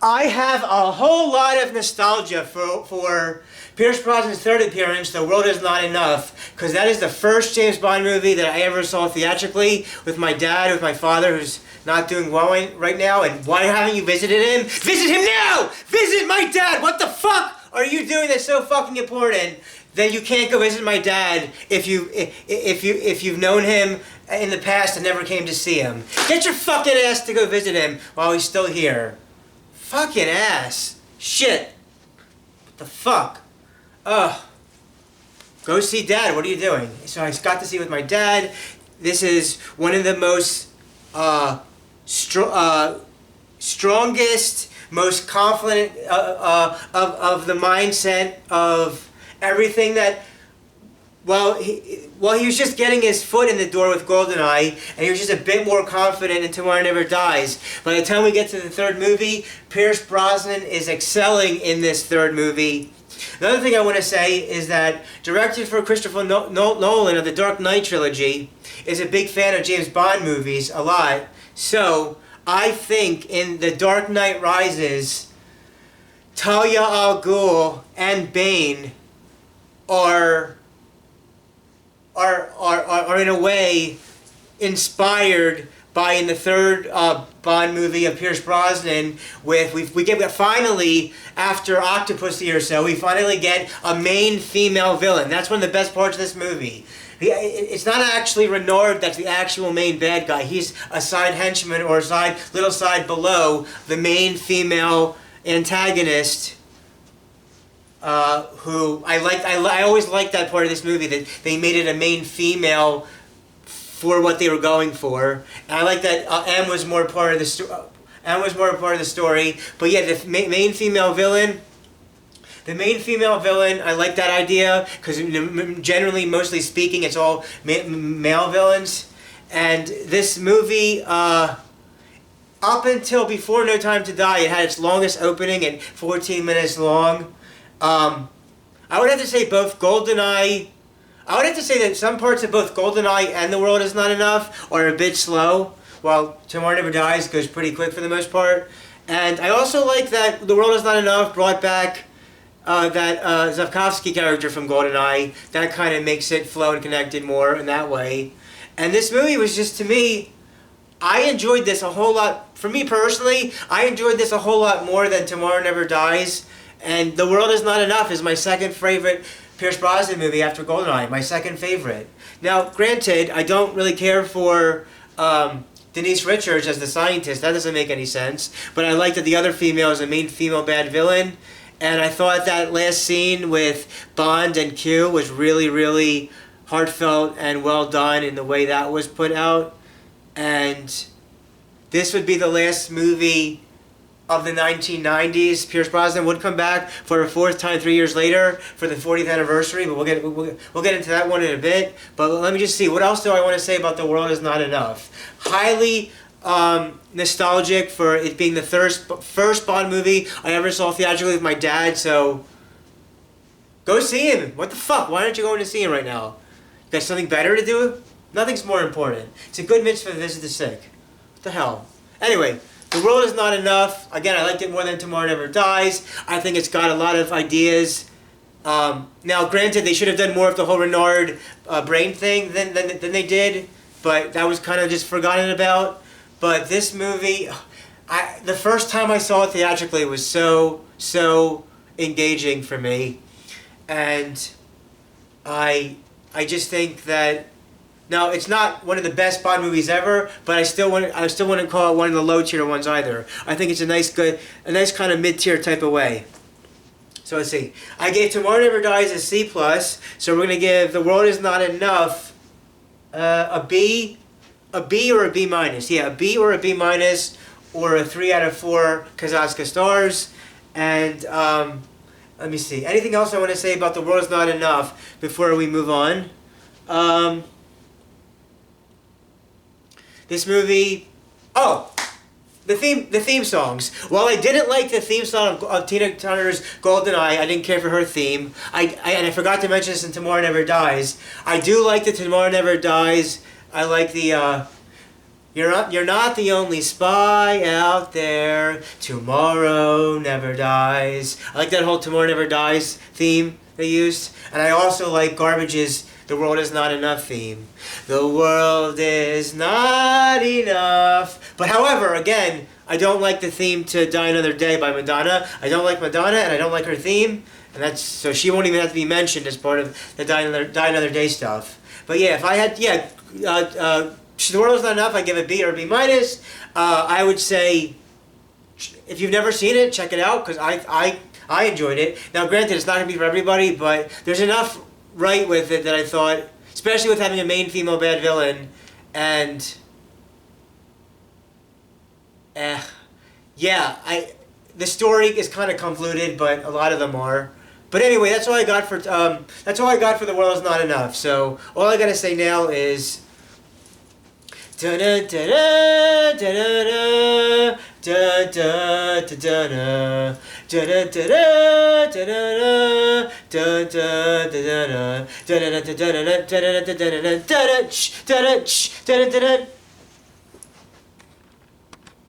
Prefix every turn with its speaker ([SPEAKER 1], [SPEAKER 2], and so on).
[SPEAKER 1] I have a whole lot of nostalgia for Pierce Brosnan's third appearance, The World Is Not Enough, because that is the first James Bond movie that I ever saw theatrically with my dad, with my father, who's not doing well right now. And why haven't you visited him? Visit him now! Visit my dad! What the fuck are you doing that's so fucking important? Then you can't go visit my dad if you've known him in the past and never came to see him. Get your fucking ass to go visit him while he's still here. Fucking ass. Shit. What the fuck? Ugh. Go see Dad. What are you doing? So I got to see with my dad. This is one of the most strongest, most confident of the mindset of everything that. Well, he was just getting his foot in the door with GoldenEye, and he was just a bit more confident in Tomorrow Never Dies. By the time we get to the third movie, Pierce Brosnan is excelling in this third movie. Another thing I want to say is that directed for Christopher Nolan of the Dark Knight trilogy is a big fan of James Bond movies, a lot. So, I think in The Dark Knight Rises, Talia al Ghul and Bane are in a way inspired by in the third Bond movie of Pierce Brosnan we get finally, after Octopussy or so, we finally get a main female villain. That's one of the best parts of this movie. It's not actually Renard that's the actual main bad guy. He's a side henchman or a little side below the main female antagonist. Who I always liked that part of this movie, that they made it a main female for what they were going for. And I like that M was more part of the story. But yeah, the main female villain. The main female villain, I like that idea because generally, mostly speaking, it's all male villains. And this movie, up until before No Time to Die, it had its longest opening at 14 minutes long. I would have to say both GoldenEye. I would have to say that some parts of both GoldenEye and The World Is Not Enough are a bit slow, while Tomorrow Never Dies goes pretty quick for the most part. And I also like that The World Is Not Enough brought back that Zafkovsky character from GoldenEye. That kind of makes it flow and connected more in that way. And this movie was just, to me, I enjoyed this a whole lot. For me personally, I enjoyed this a whole lot more than Tomorrow Never Dies. And The World Is Not Enough is my second favorite Pierce Brosnan movie after GoldenEye. My second favorite. Now, granted, I don't really care for Denise Richards as the scientist. That doesn't make any sense. But I like that the other female is a main female bad villain. And I thought that last scene with Bond and Q was really, really heartfelt and well done in the way that was put out. And this would be the last movie of the 1990s. Pierce Brosnan would come back for a fourth time 3 years later for the 40th anniversary, but we'll get into that one in a bit. But let me just see, what else do I want to say about The World Is Not Enough? Highly nostalgic for it being the first Bond movie I ever saw theatrically with my dad, so go see him. What the fuck? Why aren't you going to see him right now? You got something better to do? Nothing's more important. It's a good mitzvah to visit the sick. What the hell? Anyway, The World Is Not Enough. Again, I liked it more than Tomorrow Never Dies. I think it's got a lot of ideas. Now, granted, they should have done more of the whole Renard brain thing than they did, but that was kind of just forgotten about. But this movie, the first time I saw it theatrically was so engaging for me, and I just think that. Now, it's not one of the best Bond movies ever, but I still wouldn't call it one of the low-tier ones either. I think it's a nice kind of mid-tier type of way. So let's see. I gave Tomorrow Never Dies a C+, so we're going to give The World Is Not Enough a B or a B minus. Yeah, a B or a B minus, or a 3 out of 4 Kazakhstan stars. And let me see. Anything else I want to say about The World Is Not Enough before we move on? This movie, the theme songs. While I didn't like the theme song of Tina Turner's GoldenEye, I didn't care for her theme. And I forgot to mention this in Tomorrow Never Dies. I do like the Tomorrow Never Dies. I like the You're not the only spy out there. Tomorrow never dies. I like that whole Tomorrow Never Dies theme they used. And I also like Garbage's The World Is Not Enough theme. The world is not enough. But however, again, I don't like the theme to Die Another Day by Madonna. I don't like Madonna and I don't like her theme. And that's so she won't even have to be mentioned as part of the Die Another Day stuff. But yeah, if I had, The World Is Not Enough, I give it B or B minus. I would say, if you've never seen it, check it out, because I enjoyed it. Now, granted, it's not going to be for everybody, but there's enough right with it that I thought, especially with having a main female bad villain, and the story is kind of convoluted, but a lot of them are. But anyway, that's all I got for The World Is Not Enough. So all I gotta say now is. Da da da da da da da da da da da da da da